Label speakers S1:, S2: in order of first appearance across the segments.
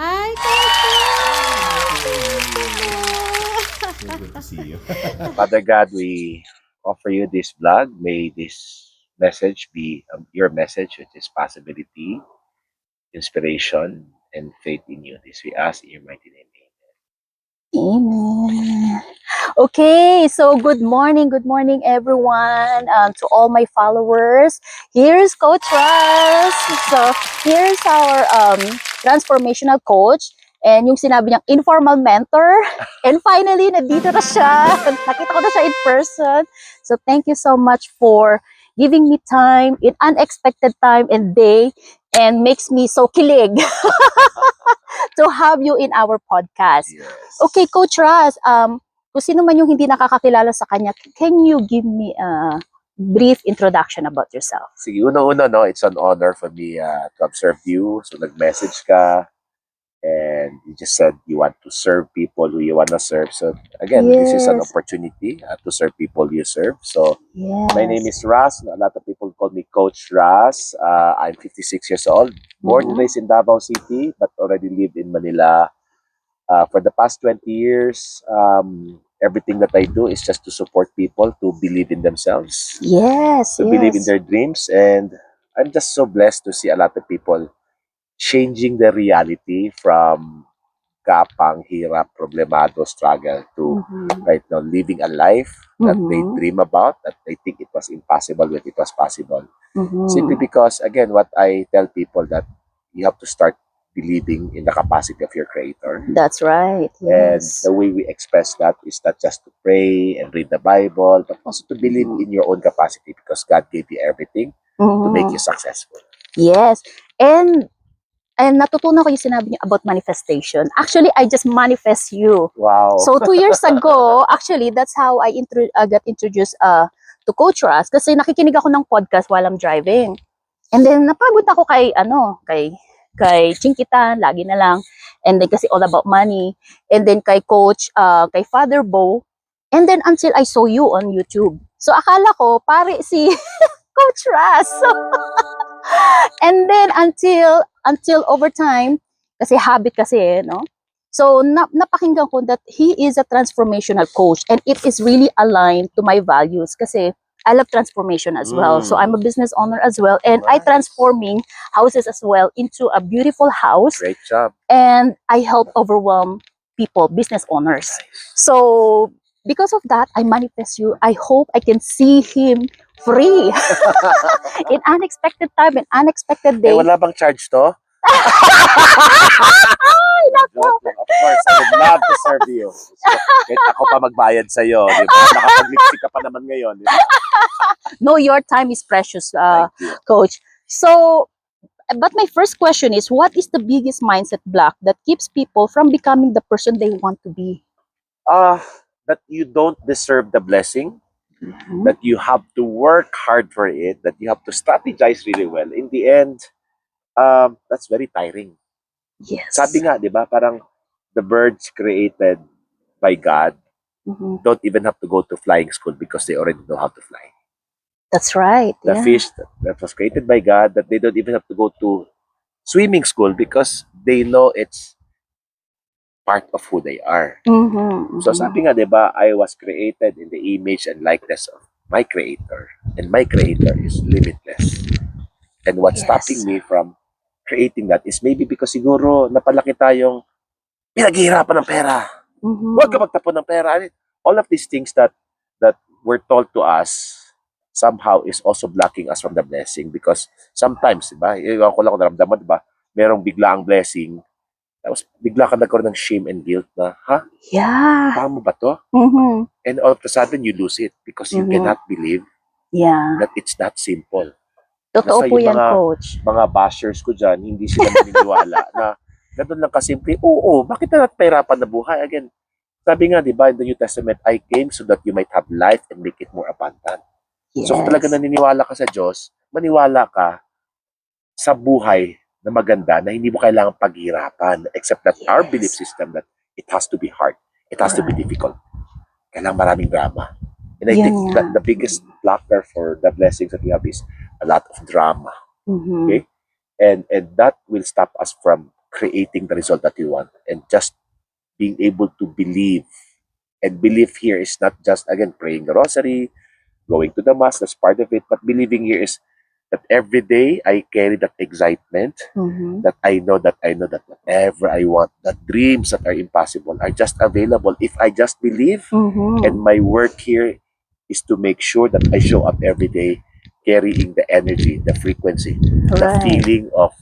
S1: Hi, Coach!
S2: So good to see you.
S3: Father God, we offer you this vlog. May this message be your message, which is possibility, inspiration, and faith in you. This we ask in your mighty name.
S4: Amen. Okay, so good morning, everyone, to all my followers. Here's Coach Russ. So, here's our transformational coach. And yung sinabi niyang informal mentor. And finally, nandito na siya. Nakita ko na siya in person. So, thank you so much for giving me time in unexpected time and day and makes me so kilig to have you in our podcast.
S3: Yes.
S4: Okay, Coach Raz, kung sino man yung hindi nakakakilala sa kanya, can you give me a brief introduction about yourself?
S3: Sige, una-una, no, it's an honor for me to observe you. So, nag-message ka and you just said you want to serve people who you want to serve. So, again, this is an
S4: Yes.
S3: opportunity to serve people you serve. So,
S4: Yes.
S3: my name is Ras. A lot of people call me Coach Ras. I'm 56 years old, born and
S4: Mhm.
S3: raised in Davao City, but already lived in Manila for the past 20 years. Everything that I do is just to support people to believe in themselves,
S4: Yes,
S3: to believe in
S4: yes.
S3: their dreams. And I'm just so blessed to see a lot of people changing the reality from kapang, hirap, problemado, struggle to
S4: Mhm.
S3: right now living a life that they
S4: Mhm.
S3: dream about, that they think it was impossible when it was possible. Simply
S4: Mhm.
S3: because, again, what I tell people that you have to start believing in the capacity of your creator.
S4: That's right.
S3: And
S4: Yes.
S3: the way we express that is not just to pray and read the Bible, but also to believe in your own capacity because God gave you everything to make you
S4: Mhm.
S3: successful.
S4: Yes. And natutunan ko yung sinabi niyo about manifestation. Actually, I just manifest you.
S3: Wow.
S4: So 2 years ago, actually, that's how I got introduced to Coach Ras kasi nakikinig ako ng podcast while I'm driving. And then napagod ako kay Chinkitan, lagi na lang. And then kasi all about money. And then kay Coach, kay Father Bo. And then until I saw you on YouTube. So akala ko pare si Coach Ras. And then until over time, kasi habit kasi no? So napakinggan ko that he is a transformational coach and it is really aligned to my values kasi I love transformation as well. So I'm a business owner as well and I
S3: Nice.
S4: transforming houses as well into a beautiful house
S3: Great job.
S4: and I help overwhelm people, business owners.
S3: Nice.
S4: So because of that, I manifest you. I hope I can see him free in unexpected time, in unexpected
S3: Eh,
S4: day.
S3: wala bang charge to?
S4: Ay, nako.
S3: Joke lang. Of course, I would love to serve you. So, kahit ako pa magbayad sa'yo, di ba? Nakapag-lipstick ka pa naman ngayon, di ba?
S4: No, your time is precious,
S3: Thank you.
S4: Coach. So, but my first question is, what is the biggest mindset block that keeps people from becoming the person they want to be?
S3: That you don't deserve the blessing, that you have to work hard for it, that you have to strategize really well. In the end, that's very tiring.
S4: Yes.
S3: Sabi nga, di ba, parang the birds created by God
S4: Mhm.
S3: don't even have to go to flying school because they already know how to fly.
S4: That's right.
S3: The
S4: Yeah.
S3: fish that was created by God, that they don't even have to go to swimming school because they know it's part of who they are.
S4: Mhm,
S3: So
S4: mhm.
S3: sabi nga, di ba, I was created in the image and likeness of my creator. And my creator is limitless. And what's
S4: Yes.
S3: stopping me from creating that is maybe because siguro napalaki tayong pinaghihirapan ng pera.
S4: Mhm.
S3: Huwag ka magtapon ng pera. All of these things that were told to us somehow is also blocking us from the blessing because sometimes, di ba, iwan ko lang kung naramdaman, di ba, merong biglaang blessing, tapos bigla ka nagkaroon ng shame and guilt na, ha?
S4: Yeah.
S3: Tama ba to?
S4: Mhm.
S3: And all of a sudden, you lose it because you
S4: Mhm.
S3: cannot believe
S4: Yeah.
S3: that it's that simple.
S4: Totoo
S3: Basta
S4: po
S3: yung
S4: yan,
S3: mga-
S4: Coach.
S3: Mga bashers ko dyan, hindi sila maniniwala na ganun lang kasimple. Oo, bakit na natin pahirapan na buhay? Again, sabi nga, di ba, in the New Testament, I came so that you might have life and make it more abundant.
S4: Yes.
S3: So kung talaga naniniwala ka sa Diyos, maniwala ka sa buhay na maganda na hindi mo kailangang paghirapan except that our
S4: Yes.
S3: belief system that it has to be hard. It has to be
S4: Right.
S3: difficult. Kailangang maraming drama. And I
S4: Yun
S3: think
S4: nga.
S3: that the biggest blocker for the blessings that we have is a lot of drama.
S4: Mhm.
S3: Okay? And that will stop us from creating the result that you want, and just being able to believe. And belief here is not just, again, praying the rosary, going to the mass, that's part of it, but believing here is that every day I carry that excitement, that I know that whatever I want, that dreams that are impossible are just available if I just believe. And my work here is to make sure that I show up every day carrying the energy, the frequency, the
S4: Right.
S3: feeling of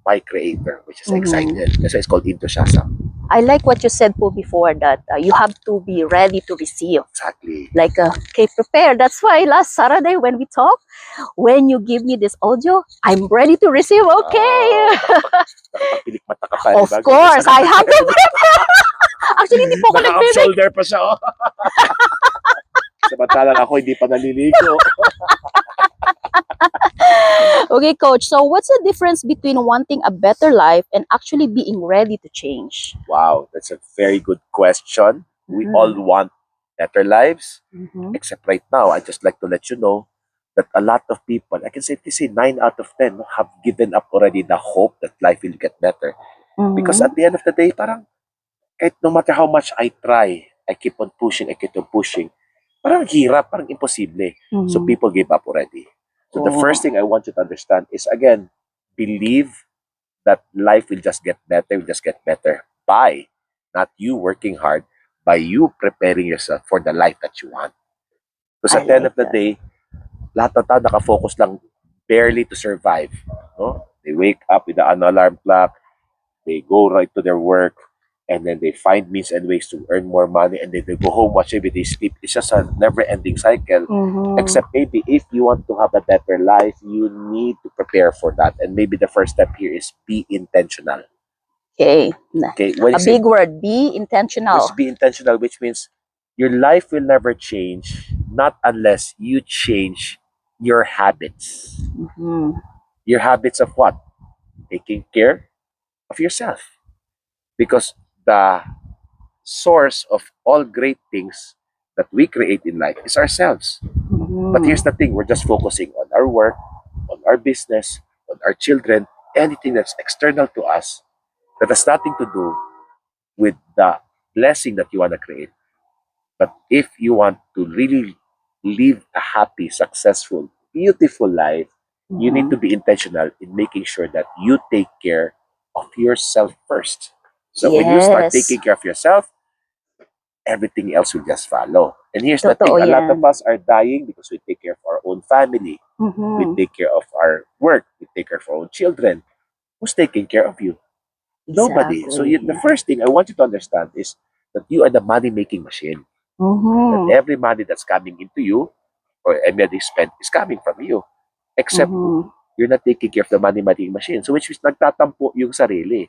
S3: my creator, which is excited. That's why it's called enthusiasm.
S4: I like what you said po before, that you have to be ready to receive.
S3: Exactly.
S4: Like, okay, prepare. That's why last Saturday when we talked, when you give me this audio, I'm ready to receive. Okay.
S3: Nakapilik mata ka pa,
S4: Of
S3: diba?
S4: course, I have to prepare. Actually, hindi po ako
S3: Naka-up
S4: nagpilik.
S3: shoulder pa siya, oh. Samantalang ako hindi pa naliligo.
S4: Okay, coach. So what's the difference between wanting a better life and actually being ready to change?
S3: Wow, that's a very good question. We all want better lives, except right now, I just like to let you know that a lot of people, I can safely say 9 out of 10, have given up already the hope that life will get better. Because at the end of the day, parang, kahit no matter how much I try, I keep on pushing, parang hirap, parang imposible. So people give up already. So the first thing I want you to understand is, again, believe that life will just get better by not you working hard, by you preparing yourself for the life that you want. Because at the end of the day, lahat ng tao nakafocus lang barely to survive. No? They wake up with an alarm clock, they go right to their work, and then they find means and ways to earn more money, and then they go home, watch TV, they sleep. It's just a never-ending cycle. Except maybe if you want to have a better life, you need to prepare for that. And maybe the first step here is be intentional.
S4: Okay.
S3: Okay, when
S4: A big word, be intentional.
S3: just be intentional, which means your life will never change, not unless you change your habits. Your habits of what? Taking care of yourself. Because the source of all great things that we create in life is ourselves. But here's the thing, we're just focusing on our work, on our business, on our children, anything that's external to us that has nothing to do with the blessing that you want to create. But if you want to really live a happy, successful, beautiful life, you need to be intentional in making sure that you take care of yourself first. So when you start taking care of yourself, everything else will just follow. And here's the thing,
S4: Totoo
S3: a lot of
S4: yan.
S3: us are dying because we take care of our own family. We take care of our work. We take care of our own children. Who's taking care of you? Nobody. So the first thing I want you to understand is that you are the money-making machine. That every money that's coming into you or every spent is coming from you. Except you're not taking care of the money-making machine. So which means nagtatampo yung sarili.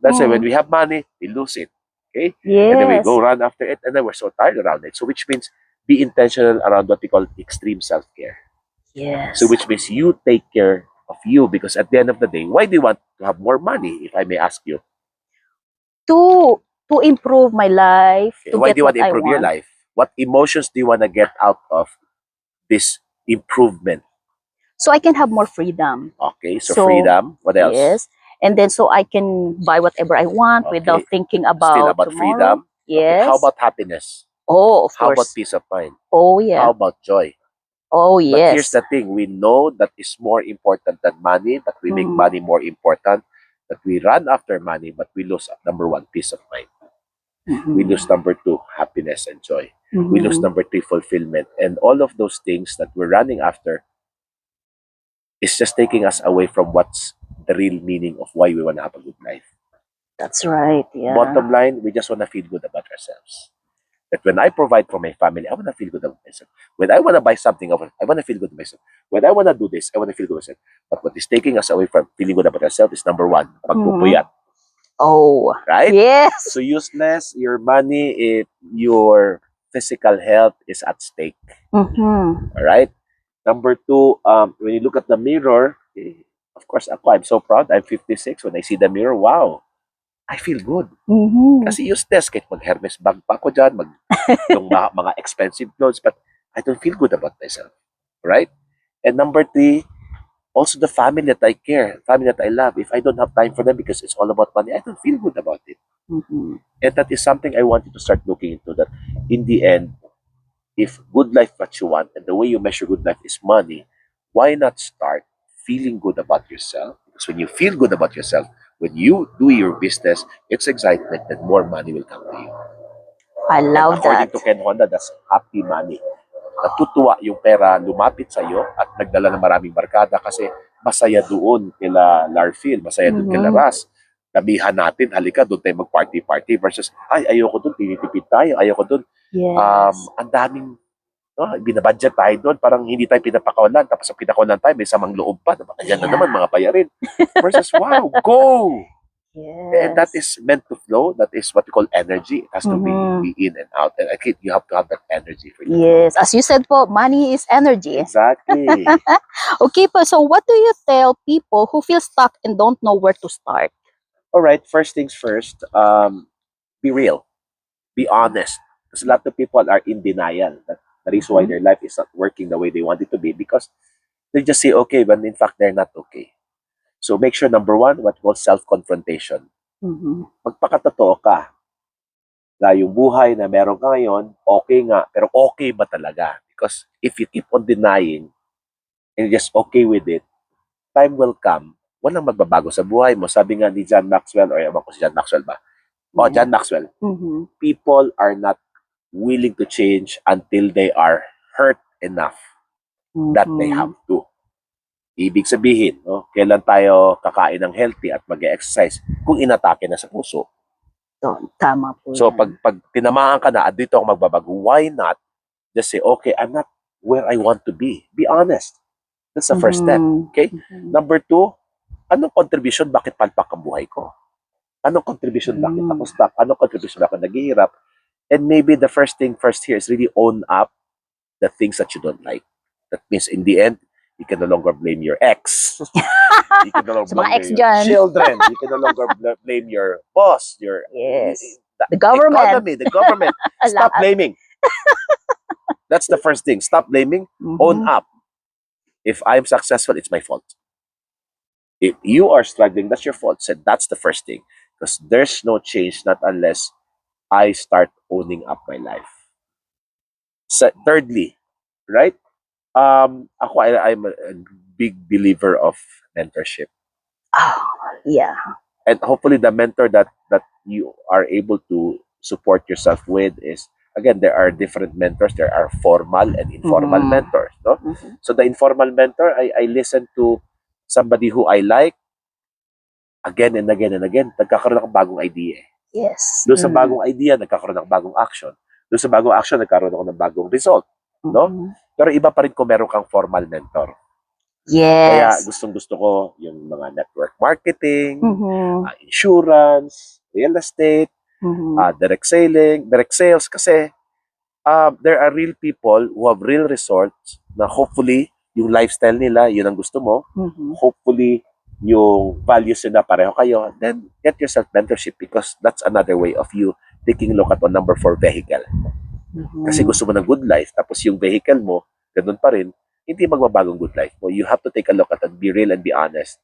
S3: That's why when we have money, we lose it. Okay? And then we go run after it, and then we're so tired around it. So which means be intentional around what we call extreme self-care.
S4: Yes.
S3: So which means you take care of you, because at the end of the day, why do you want to have more money, if I may ask you?
S4: To improve my life.
S3: Okay,
S4: To
S3: why
S4: get
S3: do you want
S4: what
S3: to
S4: I
S3: improve your
S4: want.
S3: life? What emotions do you want to get out of this improvement?
S4: So I can have more freedom.
S3: Okay, so
S4: So,
S3: freedom. What else?
S4: Yes. And then so I can buy whatever I want
S3: Okay.
S4: without thinking
S3: Still
S4: about
S3: about
S4: tomorrow.
S3: freedom. Okay,
S4: Yes.
S3: how about happiness?
S4: Oh, of
S3: How about
S4: course.
S3: peace of mind?
S4: Oh, yeah.
S3: How about joy?
S4: Oh,
S3: But here's
S4: yes.
S3: the thing, we know that is more important than money, but we make money more important. That we run after money, but we lose number 1, peace of mind. We lose number 2, happiness and joy. We lose number 3, fulfillment. And all of those things that we're running after is just taking us away from what's the real meaning of why we want to have a good life.
S4: That's right. Yeah.
S3: Bottom line, we just want to feel good about ourselves. That when I provide for my family, I want to feel good about myself. When I want to buy something, I want to feel good about myself. When I want to do this, I want to feel good about myself. But what is taking us away from feeling good about ourselves is number 1, pagpupuyat.
S4: Oh,
S3: Right?
S4: yes.
S3: So useless your money if your physical health is at stake. All right? Number 2, when you look at the mirror, of course, I'm so proud. I'm 56. When I see the mirror, wow, I feel good. Kasi useless, kahit mag-Hermes bag pa ako dyan, yung mga expensive clothes, but I don't feel good about myself. Right? And number 3, Also the family that I care, family that I love. If I don't have time for them because it's all about money, I don't feel good about it.
S4: Mhm.
S3: And that is something I want you to start looking into, that in the end, if good life what you want and the way you measure good life is money, why not start feeling good about yourself? Because when you feel good about yourself, when you do your business, it's excitement and more money will come to you.
S4: I
S3: And
S4: love
S3: according
S4: that.
S3: to Ken Honda, that's happy money. Natutuwa yung pera lumapit sa iyo at nagdala ng maraming barkada kasi masaya doon kila Larfield, masaya doon kila
S4: Mhm.
S3: Ras. Damihan natin, halika doon tayo mag-party-party versus, ay, ayoko doon, tinitipid tayo, ayoko doon.
S4: Yes.
S3: Ang daming binabudget tayo doon, parang hindi tayo pinapakawalan, tapos ang pinakawalan tayo, may samang loob pa. Diba? Ayan na
S4: Yeah.
S3: naman, mga bayarin. Versus, wow, go! And that
S4: Yes.
S3: is meant to flow. That is what we call energy. It has to
S4: Mhm.
S3: be in and out. And I think you have to have that energy for you.
S4: Yes. As you said po, money is energy.
S3: Exactly.
S4: Okay po, so what do you tell people who feel stuck and don't know where to start?
S3: All right, first things first, be real. Be honest. Because a lot of people are in denial. That the reason why their life is not working the way they want it to be because they just say okay, but in fact, they're not okay. So make sure, number one, what we call self-confrontation.
S4: Mhm.
S3: Magpakatotoo ka na yung buhay na meron ka ngayon, okay nga, pero okay ba talaga? Because if you keep on denying and you're just okay with it, time will come, walang magbabago sa buhay mo. Sabi nga ni John Maxwell, or ewan ko si John Maxwell ba? O,
S4: Yeah.
S3: John Maxwell,
S4: Mhm.
S3: people are not willing to change until they are hurt enough that they
S4: Mhm.
S3: have to. Ibig sabihin, no, kailan tayo kakain ng healthy at mag-exercise kung inatake na sa puso.
S4: Tama po
S3: So
S4: yan.
S3: pag tinamaan ka na at dito ako magbabago, why not just say, okay, I'm not where I want to be. Be honest. That's the first step.
S4: Mhm.
S3: Okay?
S4: Mhm.
S3: Number two, anong contribution bakit palpak ang buhay ko? Anong contribution bakit ako stuck? Anong contribution bakit naghihirap? And maybe the first thing first here is really own up the things that you don't like. That means in the end, you can no longer blame your ex. You can no
S4: Sa
S3: longer
S4: mga ex
S3: blame your
S4: dyan.
S3: children. You can no longer blame your boss, your
S4: Yes.
S3: the
S4: The government.
S3: economy, the government. Stop blaming. That's the first thing. Stop blaming. Own
S4: Mhm.
S3: up. If I'm successful, it's my fault. If you are struggling, that's your fault. So that's the first thing. Because there's no change not unless I start owning up my life. So, thirdly, right? I'm a big believer of mentorship.
S4: Oh, yeah.
S3: And hopefully the mentor that you are able to support yourself with is, again, there are different mentors. There are formal and informal
S4: Mhm.
S3: mentors. No?
S4: Mhm.
S3: So the informal mentor, I listen to somebody who I like again and again and again. Nagkakaroon ako ng bagong idea.
S4: Yes.
S3: Doon sa bagong idea, nagkakaroon ng bagong action. Doon sa bagong action, nagkaroon ako ng bagong result. No?
S4: Mhm.
S3: Pero iba pa rin kung meron kang formal mentor. Kaya
S4: Yes.
S3: gustong-gusto ko yung mga network marketing,
S4: Mhm.
S3: insurance, real estate,
S4: Mhm.
S3: direct sales kasi there are real people who have real results na hopefully yung lifestyle nila, yun ang gusto mo.
S4: Mhm.
S3: Hopefully yung values nila pareho kayo. Then get yourself mentorship because that's another way of you taking a look at on number 4 vehicle.
S4: Mhm.
S3: Kasi gusto mo ng good life tapos yung vehicle mo, ganun pa rin, hindi magbabagong good life mo. You have to take a look at it, be real and be honest.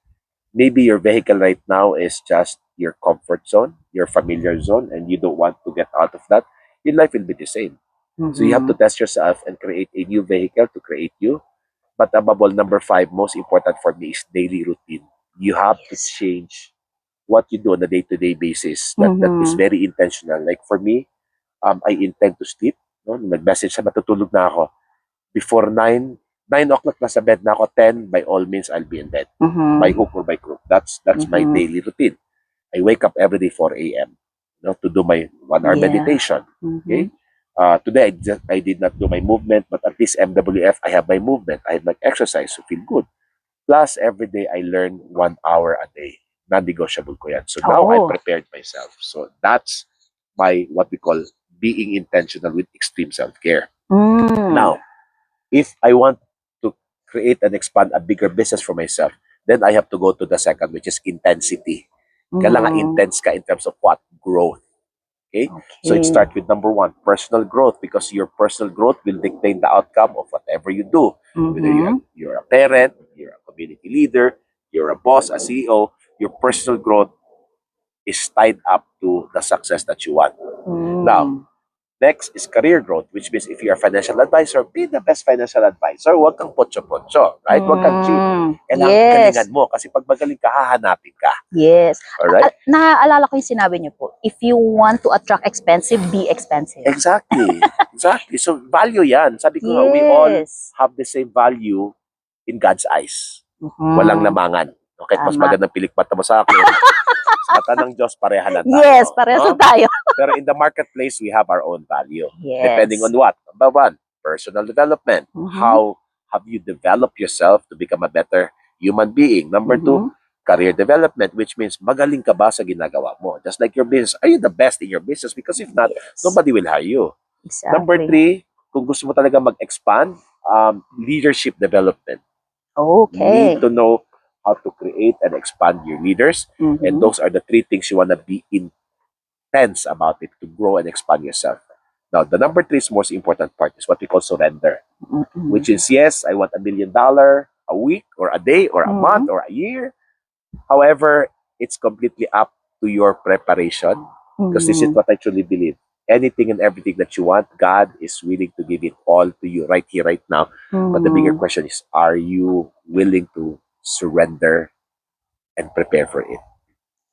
S3: Maybe your vehicle right now is just your comfort zone, your familiar zone, and you don't want to get out of that. Your life will be the same. So you have to
S4: Mhm.
S3: test yourself and create a new vehicle to create you. But above all, number 5, most important for me is daily routine. You have to
S4: Yes.
S3: change what you do on a day-to-day basis. That is
S4: Mhm.
S3: very intentional. Like for me, I intend to sleep. No? Nag-message siya, matutulog na ako. Before 9 o'clock na sa bed na ako, 10, by all means, I'll be in bed.
S4: Mhm.
S3: By hook or by crook. That's my
S4: Mhm.
S3: daily routine. I wake up every day 4 a.m. To do my 1 hour
S4: Yeah.
S3: meditation. Okay?
S4: Mhm.
S3: Today, I did not do my movement, but at least MWF, I have my movement. I have my exercise to feel good. Plus, every day, I learn 1 hour a day. Non-negotiable ko yan. So now, I
S4: Oh.
S3: prepared myself. So that's my, what we call, being intentional with extreme self-care.
S4: Mm.
S3: Now, if I want to create and expand a bigger business for myself, then I have to go to the second, which is intensity. Kailangan
S4: Mhm.
S3: intense ka in terms of what? Growth. Okay? So it starts with number 1, personal growth, because your personal growth will dictate the outcome of whatever you do. Whether you're a parent, you're a community leader, you're a boss, a CEO, your personal growth is tied up to the success that you want. Now, next is career growth, which means if you're a financial advisor, be the best financial advisor. Huwag kang potso-potso, right? Huwag kang cheap. Kailangan galingan mo kasi pag magaling ka, hahanapin ka.
S4: Yes.
S3: Alright?
S4: Naaalala ko yung sinabi niyo po, if you want to attract expensive, be expensive.
S3: Exactly. Exactly. So, value yan. Sabi ko nga, we all have the same value in God's eyes. Walang lamangan. Okay, mas
S4: Tama.
S3: magandang pilikpat mo sa akin. Sa mata ng Diyos, pareha lang tayo.
S4: Yes, pareho
S3: no?
S4: tayo.
S3: Pero in the marketplace, we have our own value.
S4: Yes.
S3: Depending on what? Number 1, personal development. How have you developed yourself to become a better human being? Number 2, career development, which means magaling ka ba sa ginagawa mo? Just like your business, are you the best in your business? Because if not, nobody will hire you.
S4: Exactly.
S3: Number 3, kung gusto mo talaga mag-expand, leadership development. You
S4: Okay.
S3: need to know how to create and expand your leaders. And those are the 3 things you want to be intense about it to grow and expand yourself. Now, the number 3 is most important part is what we call surrender, which is, yes, I want $1 million a week or a day or a month or a year. However, it's completely up to your preparation, because this is what I truly believe. Anything and everything that you want, God is willing to give it all to you right here, right now. But the bigger question is, are you willing to surrender and prepare for it?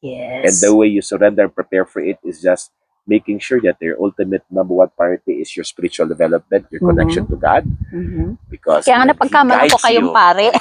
S4: Yes.
S3: And the way you surrender and prepare for it is just making sure that your ultimate number 1 priority is your spiritual development, your connection to God. Because
S4: Kaya nga
S3: when He
S4: napagkamalan ko
S3: guides
S4: kayong
S3: you-
S4: pare.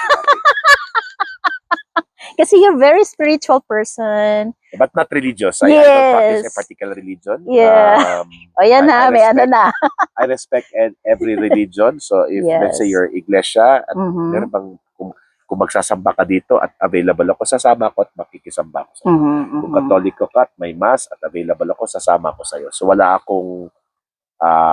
S4: Kasi you're very spiritual person.
S3: But not religious. I don't practice a
S4: Yes.
S3: particular religion.
S4: Yeah. O yan na, may ano na.
S3: I respect every religion. So if let's say
S4: Yes.
S3: you're iglesia, at meron bang kung magsasamba ka dito at available ako, sasama ko at makikisamba ko sa'yo. Kung Katoliko ka at may mass at available ako, sasama ko sa'yo. So wala akong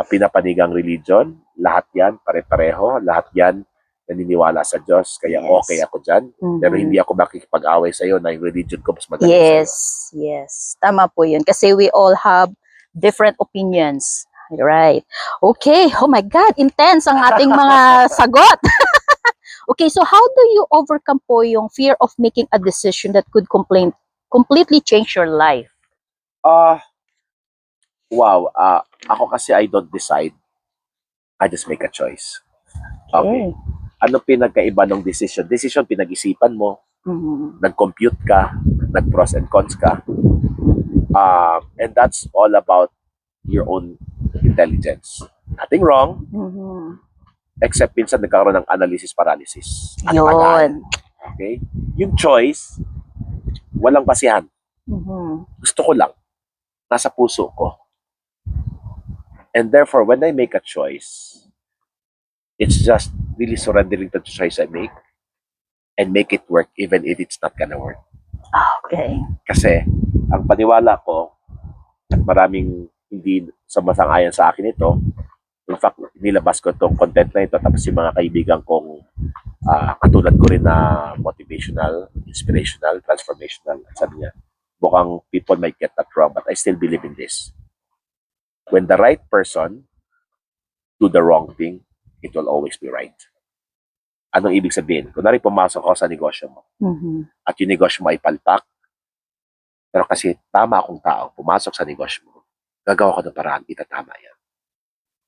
S3: pinapanigang religion. Lahat yan, pare-pareho. Lahat yan naniniwala sa Diyos. Kaya
S4: Yes.
S3: okay ako dyan. Pero hindi ako makikipag-away sa'yo na yung religion ko mas magaling
S4: Yes,
S3: sa'yo.
S4: yes. Tama po yun. Kasi we all have different opinions. Right. Okay. Oh my God. Intense ang ating mga sagot. Okay. So how do you overcome po yung fear of making a decision that could completely change your life?
S3: Wow. Ako kasi I don't decide. I just make a choice. Okay. Ano pinagkaiba ng decision? Decision, pinag-isipan mo, nag-compute ka, nag-pros and cons ka. And that's all about your own intelligence. Nothing wrong, except minsan nagkaroon ng analysis paralysis. Ang tagal.
S4: Yun.
S3: Okay? Yung choice, walang basihan. Gusto ko lang. Nasa puso ko. And therefore, when I make a choice, it's just really surrendering to the choice I make and make it work even if it's not gonna work.
S4: Okay.
S3: Kasi, ang paniwala ko, at maraming hindi sumasang-ayon sa akin ito, in fact, nilabas ko itong content na ito, tapos yung mga kaibigan kong katulad ko rin na motivational, inspirational, transformational, sabi niya, mukhang people might get that wrong, but I still believe in this. When the right person do the wrong thing, it will always be right. Anong ibig sabihin? Kunwari pumasok ako sa negosyo mo at yung negosyo mo ay palpak, pero kasi tama akong tao, pumasok sa negosyo mo, gagawa ko ng paraan, itatama yan.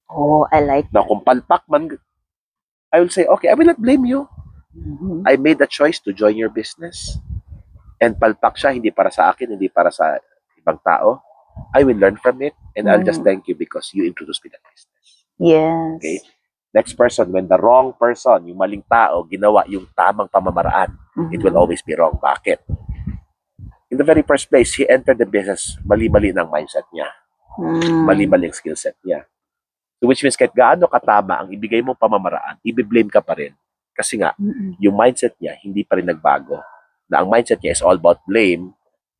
S4: Oh, I like
S3: Now, kung palpak man, I will say, okay, I will not blame you. I made a choice to join your business. And palpak siya, hindi para sa akin, hindi para sa ibang tao. I will learn from it, and I'll just thank you because you introduced me to the business.
S4: Yes.
S3: Okay? Next person, when the wrong person, yung maling tao, ginawa yung tamang pamamaraan, it will always be wrong. Bakit? In the very first place, he entered the business, mali-mali ng mindset niya. Mali-mali ang skill set niya. So which means kahit gaano katama ang ibigay mong pamamaraan, i-blame ka pa rin. Kasi nga, yung mindset niya, hindi pa rin nagbago. Na ang mindset niya is all about blame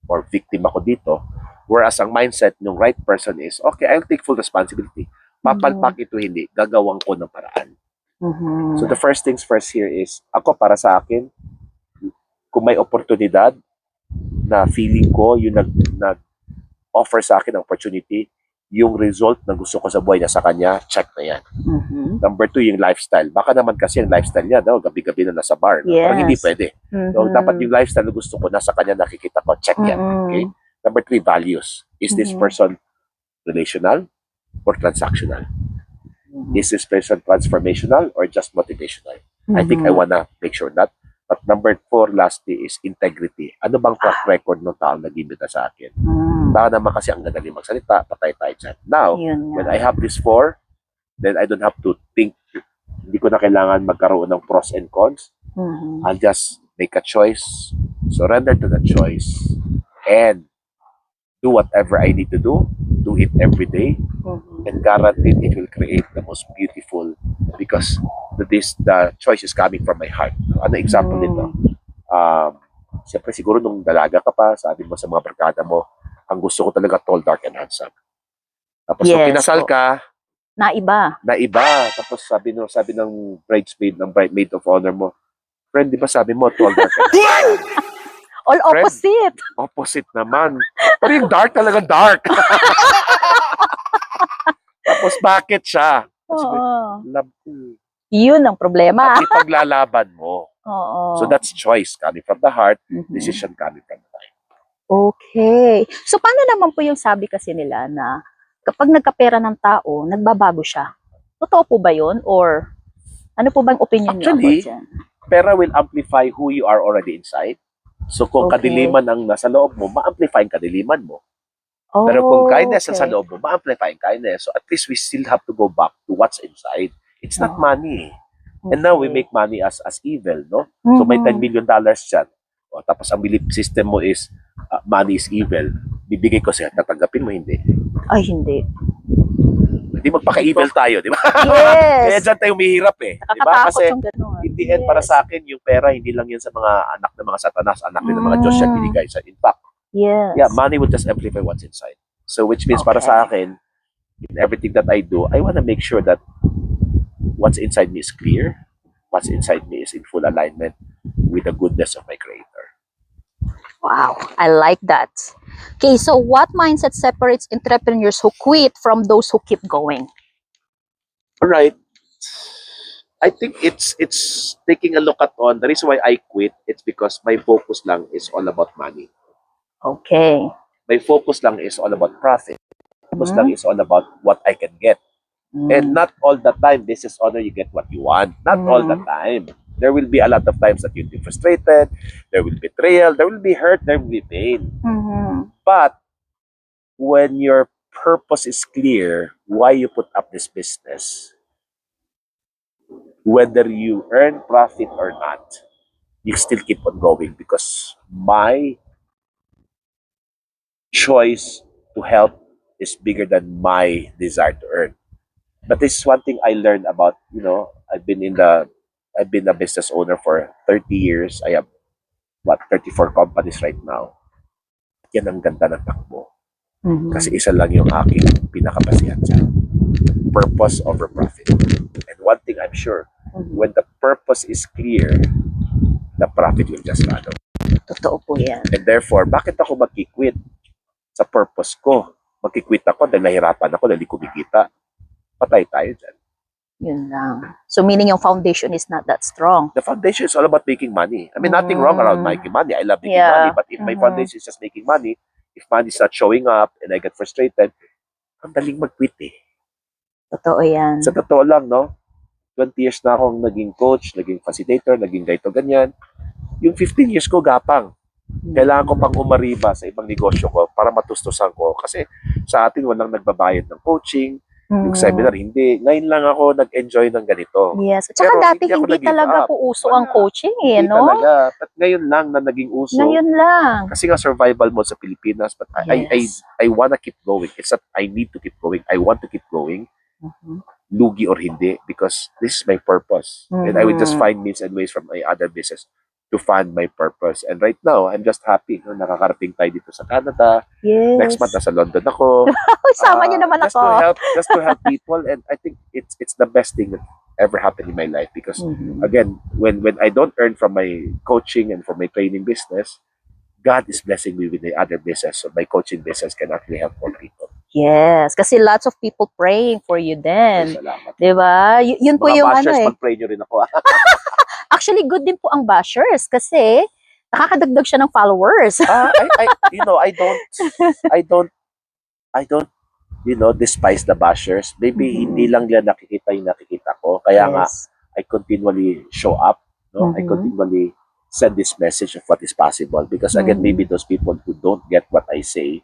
S3: or victim ako dito. Whereas ang mindset ng right person is, okay, I'll take full responsibility. Papalpak ito hindi, gagawang ko ng paraan. So the first things first here is, ako para sa akin, kung may oportunidad na feeling ko yung offer sa akin ang opportunity, yung result na gusto ko sa buhay niya sa kanya, check na yan. Number 2, yung lifestyle. Baka naman kasi yung lifestyle niya, no? Gabi-gabi na nasa bar. No? Parang hindi pwede. So, dapat yung lifestyle na gusto ko nasa kanya, nakikita ko, check yan. Okay? Number 3, values. Is this person relational or transactional? Is this person transformational or just motivational? I think I wanna make sure that. But number 4, lastly, is integrity. Ano bang track record ng taong nag-imbita sa akin? Baka naman kasi ang gadali magsalita, patay tayo dyan. Now, when I have these 4, then I don't have to think. Hindi ko na kailangan magkaroon ng pros and cons. I'll just make a choice, surrender to the choice, and do whatever I need to do it every day, and guaranteed it will create the most beautiful, because the choice is coming from my heart. Ano example nito? Siyempre siguro nung dalaga ka pa, sabi mo sa mga barkada mo, ang gusto ko talaga tall, dark, and handsome. Tapos nung kinasal ka,
S4: Naiba.
S3: Tapos sabi ng bridesmaid of honor mo, friend, di ba sabi mo tall, dark, and handsome?
S4: All opposite.
S3: Opposite naman. Pero yung dark talagang dark. Tapos bakit siya? Love ko.
S4: Yun ang problema.
S3: At ipaglalaban mo. So that's choice coming from the heart, decision coming from the mind.
S4: Okay. So paano naman po yung sabi kasi nila na kapag nagkapera ng tao, nagbabago siya? Totoo po ba yun? Or ano po bang opinion niyo about dyan?
S3: Pera will amplify who you are already inside. So kung kadiliman ang nasa loob mo, ma-amplify ang kadiliman mo. Pero kung kindness ang sa loob mo, ma-amplify ang kindness. So at least we still have to go back to what's inside. It's not money. And now we make money as evil, no? So may $10 million dyan. O, tapos ang belief system mo is money is evil. Bibigay ko sa'yo, tatanggapin mo, hindi.
S4: Ay, hindi.
S3: Hindi magpaka-evil tayo, di ba?
S4: Yes.
S3: Kaya dyan tayo umihirap eh. Di ba? Kasi
S4: yung ganun.
S3: in the end, para sa akin, yung pera, hindi lang yun sa mga anak ng mga satanas, anak din ng mga Diyos yan binigay. So, in fact, yeah, money will just amplify what's inside. So, which means para sa akin, in everything that I do, I want to make sure that what's inside me is clear, what's inside me is in full alignment with the goodness of my Creator.
S4: Wow, I like that. Okay, so what mindset separates entrepreneurs who quit from those who keep going?
S3: All right. I think it's taking a look at the reason why I quit, it's because my focus lang is all about money.
S4: Okay.
S3: My focus lang is all about profit. Focus lang is all about what I can get. And not all the time, this is honor, you get what you want. Not all the time. There will be a lot of times that you'll be frustrated, there will be betrayal, there will be hurt, there will be pain. But when your purpose is clear, why you put up this business, whether you earn profit or not, you still keep on going, because my choice to help is bigger than my desire to earn. But this is one thing I learned about, I've been a business owner for 30 years. I have 34 companies right now. Yan ang ganda ng takbo. Kasi isa lang yung aking pinakabasihan dyan. Purpose over profit. And one thing I'm sure, when the purpose is clear, the profit will just follow.
S4: Totoo po yan.
S3: And therefore, bakit ako magkikwit sa purpose ko? Magkikwit ako dahil nahirapan ako, dahil kumikita. Patay tayo dyan.
S4: Yun lang. So meaning yung foundation is not that strong.
S3: The foundation is all about making money. I mean, nothing wrong around making money. I love making money. But if my foundation is just making money, if money is not showing up and I get frustrated, ang daling mag-quit eh.
S4: Totoo yan.
S3: Sa totoo lang, no? 20 years na akong naging coach, naging facilitator, naging ganito, ganyan. Yung 15 years ko, gapang. Kailangan ko pang umariba sa ibang negosyo ko para matustusan ko. Kasi sa atin, walang nagbabayad ng coaching. Yung seminar, hindi. Ngayon lang ako nag-enjoy ng ganito.
S4: Yes. At saka dati hindi talaga po uso ang coaching eh, no?
S3: Hindi talaga. But ngayon lang na naging uso.
S4: Ngayon lang.
S3: Kasi nga survival mode sa Pilipinas. But I wanna keep going. It's not I need to keep going. I want to keep going. Lugi or hindi. Because this is my purpose. And I will just find means and ways from my other business to fund my purpose. And right now, I'm just happy. No? Nakakarating tayo dito sa Canada.
S4: Yes.
S3: Next month, nasa London ako.
S4: Sama niyo naman ako.
S3: Just to help people. And I think it's the best thing that ever happened in my life. Because, again, when I don't earn from my coaching and from my training business, God is blessing me with the other business, so my coaching business can actually help more people.
S4: Yes, kasi lots of people praying for you
S3: Ay,
S4: then.
S3: salamat.
S4: 'Di ba? Yun po
S3: Mga
S4: yung
S3: bashers,
S4: ano eh.
S3: mag-pray nyo rin ako.
S4: Actually, good din po ang bashers kasi nakakadagdag siya ng followers.
S3: I don't, despise the bashers. Maybe
S4: Mhm.
S3: hindi lang nila nakikita yung nakikita ko. Kaya nga,
S4: Yes.
S3: I continually show up. No, I
S4: Mhm.
S3: continually send this message of what is possible. Because again,
S4: Mhm.
S3: maybe those people who don't get what I say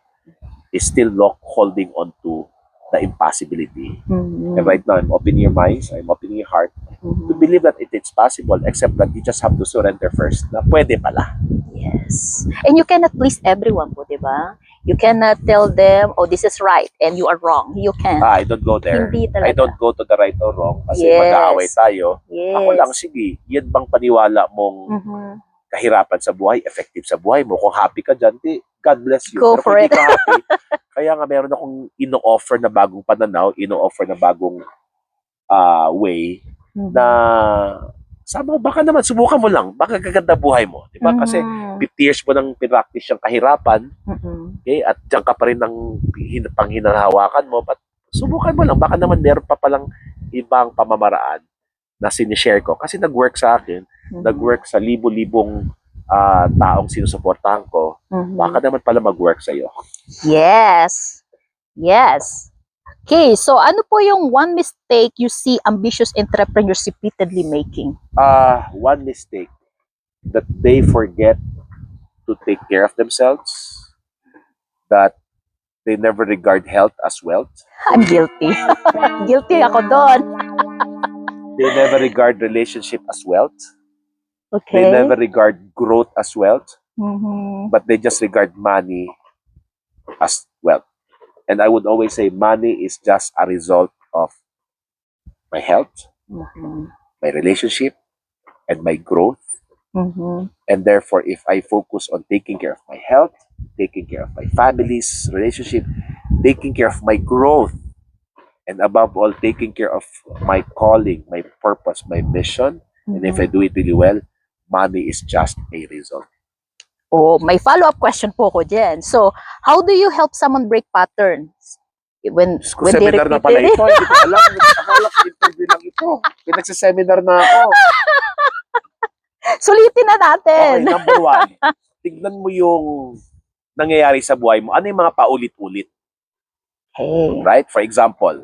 S3: is still holding on to the impossibility.
S4: Mhm.
S3: And right now, I'm opening your minds, I'm opening your heart to
S4: Mhm.
S3: believe that it's possible, except that you just have to surrender first. Na pwede pala.
S4: Yes. And you cannot please everyone po, di ba? You cannot tell them, oh, this is right and you are wrong. You can.
S3: I don't go there.
S4: Hindi talaga.
S3: I don't go to the right or wrong kasi
S4: Yes.
S3: mag-aaway tayo.
S4: Yes.
S3: Ako lang, sige, yan bang paniwala mong
S4: Mhm.
S3: kahirapan sa buhay, effective sa buhay mo? Kung happy ka dyan, di, God bless you.
S4: Go
S3: Pero
S4: for
S3: kung hindi
S4: it.
S3: ka happy, kaya nga meron akong ino-offer na bagong pananaw, ino-offer na bagong way
S4: Mhm.
S3: na sama, baka naman, subukan mo lang. Baka gaganda buhay mo. Di ba? Kasi
S4: Mhm.
S3: 50 years mo nang pinractice yung kahirapan,
S4: Mhm.
S3: okay? At diyan ka pa rin ng panghinahawakan mo. But subukan mo lang. Baka naman meron pa palang ibang pamamaraan na sinishare ko. Kasi nag-work sa akin,
S4: Mhm.
S3: nag-work sa libo-libong taong sinusuportahan ko.
S4: Mhm.
S3: Baka naman pala mag-work sa'yo.
S4: Yes. Yes. Okay, so ano po yung one mistake you see ambitious entrepreneurs repeatedly making?
S3: One mistake, that they forget to take care of themselves, that they never regard health as wealth,
S4: I'm guilty. Guilty ako doon.
S3: they never regard relationship as wealth,
S4: Okay.
S3: they never regard growth as wealth,
S4: Mhm.
S3: but they just regard money as wealth. And I would always say money is just a result of my health,
S4: Mhm.
S3: my relationship, and my growth.
S4: Mhm.
S3: And therefore, if I focus on taking care of my health, taking care of my family's relationship, taking care of my growth, and above all, taking care of my calling, my purpose, my mission, and if I do it really well, money is just a result.
S4: Oh, may follow-up question po ko dyan. So, how do you help someone break patterns? When
S3: Kung
S4: they
S3: seminar na
S4: repeat
S3: pala
S4: it?
S3: ito, hindi ko alam. Akala ko interview lang ito. Pinagsiseminar na ako.
S4: Sulitin na
S3: Okay,
S4: natin.
S3: number one, tignan mo yung nangyayari sa buhay mo. Ano yung mga paulit-ulit,
S4: Okay.
S3: right? For example,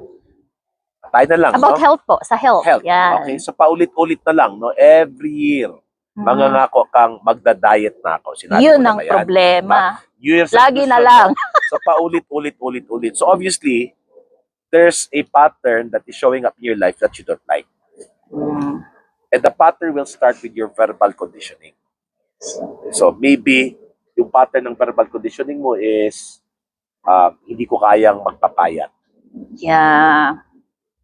S3: tayo na lang,
S4: About
S3: no?
S4: health po, sa health.
S3: Health.
S4: Yan.
S3: Okay, so paulit-ulit na lang, no? Every year, mangangako kang magda-diet na ako. Sinabi
S4: Yun
S3: mo na
S4: ang
S3: ba yan?
S4: problema.
S3: Years
S4: Lagi na lang.
S3: So paulit-ulit. So obviously, there's a pattern that is showing up in your life that you don't like.
S4: Mm.
S3: And the pattern will start with your verbal conditioning. So maybe yung pattern ng verbal conditioning mo is hindi ko kayang magpapayat.
S4: Yeah.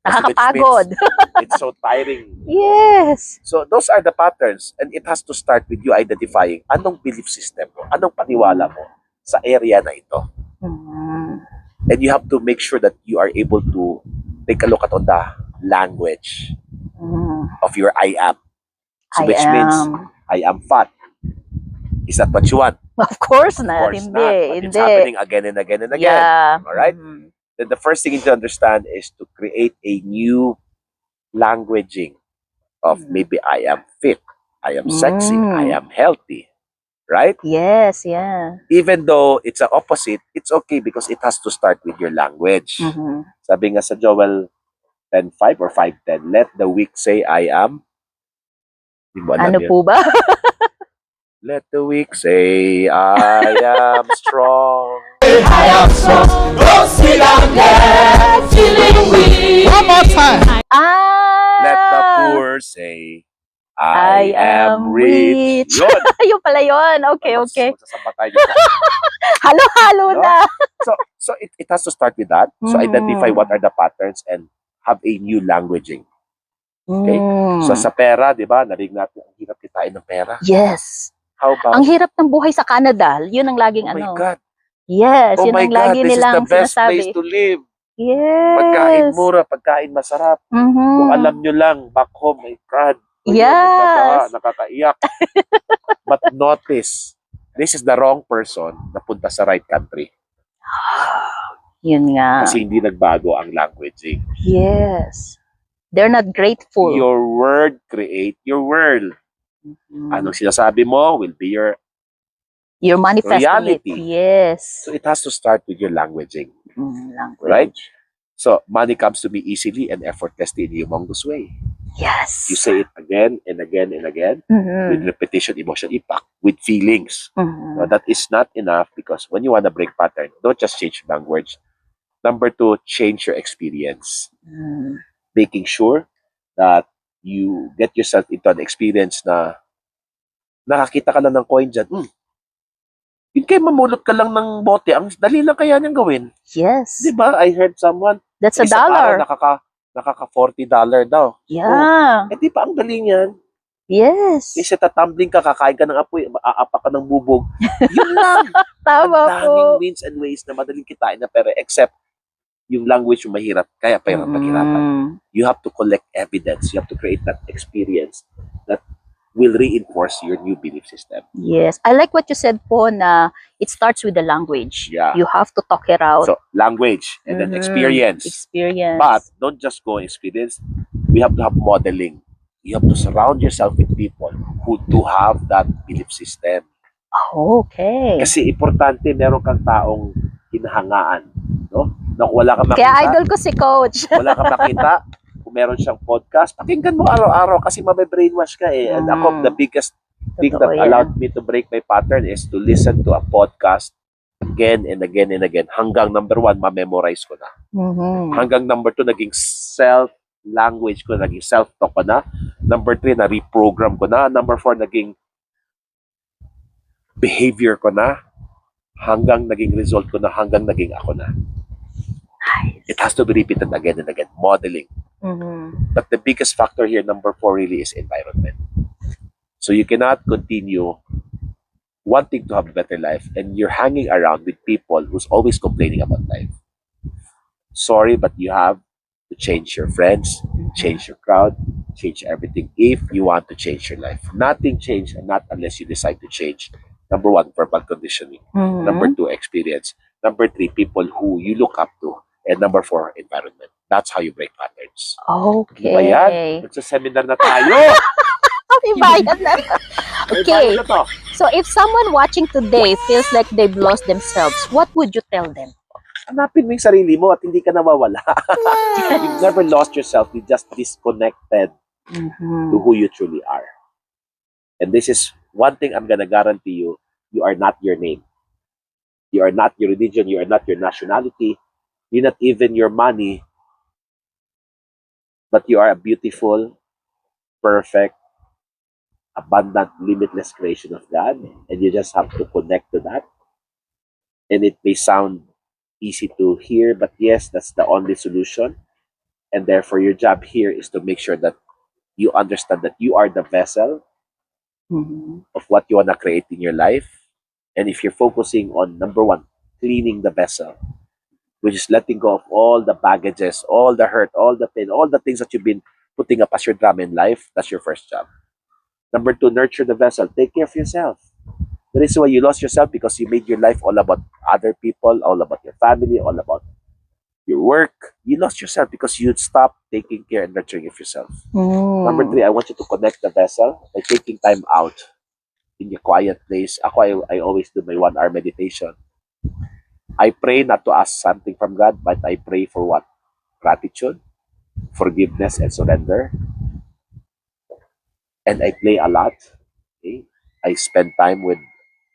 S4: Nakakapagod.
S3: It's so tiring.
S4: Yes.
S3: So those are the patterns, and it has to start with you identifying anong belief system mo, anong paniwala mo sa area na ito.
S4: Mm.
S3: And you have to make sure that you are able to take a look at on the language
S4: Mm.
S3: of your I am. So
S4: I
S3: which means
S4: am.
S3: I am fat. Is that what you want?
S4: Of course
S3: Of
S4: na.
S3: course
S4: Hindi.
S3: not. But it's happening again and again and again.
S4: Yeah.
S3: Alright?
S4: Mm.
S3: Then the first thing you need to understand is to create a new languaging of maybe I am fit, I am sexy, I am healthy. Right?
S4: Yes, yeah.
S3: Even though it's the opposite, it's okay because it has to start with your language.
S4: Mhm.
S3: Sabi nga sa Joel 10:5 or 5:10, let the weak say I am. Di mo alam
S4: Ano
S3: yun?
S4: po ba?
S3: Let the weak say I am strong.
S1: One more time.
S4: Ah!
S3: Let the poor say
S4: I
S3: I
S4: am
S3: am rich.
S4: rich.
S3: Yun.
S4: Ayun pala yun. Okay, okay.
S3: Magsasamba tayo dito.
S4: Halo-halo
S3: No?
S4: na.
S3: So it has to start with that. So identify what are the patterns and have a new languaging. Okay?
S4: Mm.
S3: So sa pera, di ba, narinig natin, ang hirap kitain ng pera.
S4: Yes.
S3: How about,
S4: Ang hirap ng buhay sa Canada. Yun ang laging
S3: oh my
S4: ano.
S3: God,
S4: Yes,
S3: oh
S4: yun
S3: my
S4: ang
S3: God,
S4: lagi
S3: this is
S4: nilang
S3: the best
S4: sinasabi.
S3: place to live.
S4: Yes.
S3: Pagkain mura, pagkain masarap.
S4: Mhm.
S3: Kung alam nyo lang, back home, my God,
S4: Yes.
S3: nakakaiyak. But notice, this is the wrong person na punta sa right country.
S4: Yun nga.
S3: Kasi hindi nagbago ang languaging.
S4: Yes. They're not grateful.
S3: Your word create your world. Anong sinasabi mo will be your
S4: You're manifesting
S3: reality.
S4: it. Yes.
S3: So it has to start with your languaging.
S4: Language.
S3: Right? So money comes to me easily and effortlessly in a humongous way.
S4: Yes.
S3: You say it again and again and again with repetition, emotion, impact, with feelings. No, that is not enough because when you want to break pattern, don't just change language. Number 2, change your experience. Making sure that you get yourself into an experience na nakakita ka lang ng coin dyan. Yun kayo mamulot ka lang ng bote. Ang dali lang kaya niyang gawin.
S4: Yes.
S3: Di ba? I heard someone.
S4: That's a
S3: isang
S4: dollar.
S3: araw nakaka $40 daw.
S4: Yeah.
S3: Eh di pa ang galing yan.
S4: Yes.
S3: Kasi tatumbling ka, kakain ka ng apoy, aapak ka ng bubog. Yun lang.
S4: Tama
S3: Ang daming
S4: po.
S3: means and ways na madaling kitain na pera except yung language yung mahirap. Kaya pa yung paghirapan. You have to collect evidence. You have to create that experience that will reinforce your new belief system.
S4: Yes. I like what you said po na it starts with the language.
S3: Yeah.
S4: You have to talk it out.
S3: So, language and then experience.
S4: Experience.
S3: But don't just go experience. We have to have modeling. You have to surround yourself with people who do have that belief system.
S4: Okay.
S3: Kasi importante, meron kang taong hinahangaan. No? Na kung wala kang makita,
S4: Kaya idol ko si Coach.
S3: wala kang makita, kung meron siyang podcast, pakinggan mo araw-araw kasi mabe-brainwash ka eh. And ako, the biggest thing that
S4: Totoo yan.
S3: allowed me to break my pattern is to listen to a podcast again and again and again. Hanggang number 1, ma-memorize ko na. Hanggang number 2, naging self-language ko, naging self-talk ko na. Number 3, na-reprogram ko na. Number 4, naging behavior ko na. Hanggang naging result ko na. Hanggang naging ako na. It has to be repeated again and again. Modeling. But the biggest factor here, number 4, really is environment. So you cannot continue wanting to have a better life and you're hanging around with people who's always complaining about life. Sorry, but you have to change your friends, change your crowd, change everything if you want to change your life. Nothing changes, and not unless you decide to change. Number 1, verbal conditioning. Number 2, experience. Number 3, people who you look up to. And number 4, environment. That's how you break patterns.
S4: Okay.
S3: Di ba yan? Magsa-seminar na tayo.
S4: May bayad na.
S3: May
S4: Okay.
S3: bayad na to.
S4: So if someone watching today feels like they've lost themselves, what would you tell them?
S3: Hanapin mo yung sarili mo at hindi ka nawawala. You've never lost yourself. You just disconnected to who you truly are. And this is one thing I'm gonna guarantee you. You are not your name. You are not your religion. You are not your nationality. You're not even your money. But you are a beautiful, perfect, abundant, limitless creation of God. And you just have to connect to that. And it may sound easy to hear, but yes, that's the only solution. And therefore, your job here is to make sure that you understand that you are the vessel of what you want to create in your life. And if you're focusing on number 1, cleaning the vessel, which is letting go of all the baggages, all the hurt, all the pain, all the things that you've been putting up as your drama in life, that's your first job. Number 2, nurture the vessel. Take care of yourself. The reason why you lost yourself because you made your life all about other people, all about your family, all about your work. You lost yourself because you stopped taking care and nurturing of yourself. Number 3, I want you to connect the vessel by taking time out in your quiet place. Ako, I always do my 1-hour meditation. I pray not to ask something from God, but I pray for what? Gratitude, forgiveness, and surrender. And I play a lot. Okay? I spend time with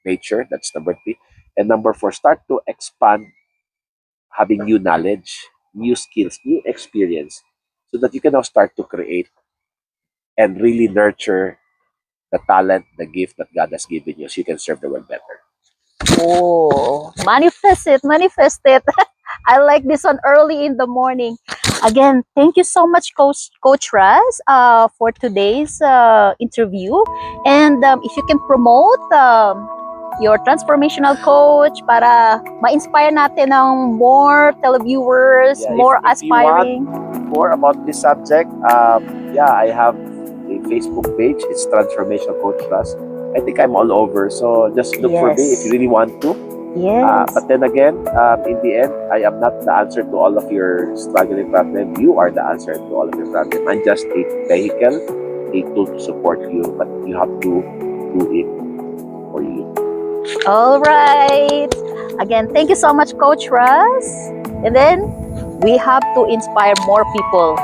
S3: nature. That's number 3. And number 4, start to expand having new knowledge, new skills, new experience, so that you can now start to create and really nurture the talent, the gift that God has given you so you can serve the world better.
S4: Oh, manifest it, manifest it. I like this one early in the morning. Again, thank you so much, Coach Raz, for today's interview. And if you can promote your transformational coach para ma-inspire natin ng more televiewers,
S3: Yeah,
S4: more
S3: if you want
S4: aspiring.
S3: more about this subject, I have a Facebook page. It's Transformational Coach Raz. I think I'm all over. So just look for me if you really want to.
S4: Yes.
S3: But then again, in the end, I am not the answer to all of your struggling problem. You are the answer to all of your problem. I'm just a vehicle, a tool to support you, but you have to do it for you.
S4: All right. Again, thank you so much, Coach Russ. And then we have to inspire more people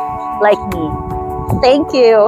S4: like me. Thank you.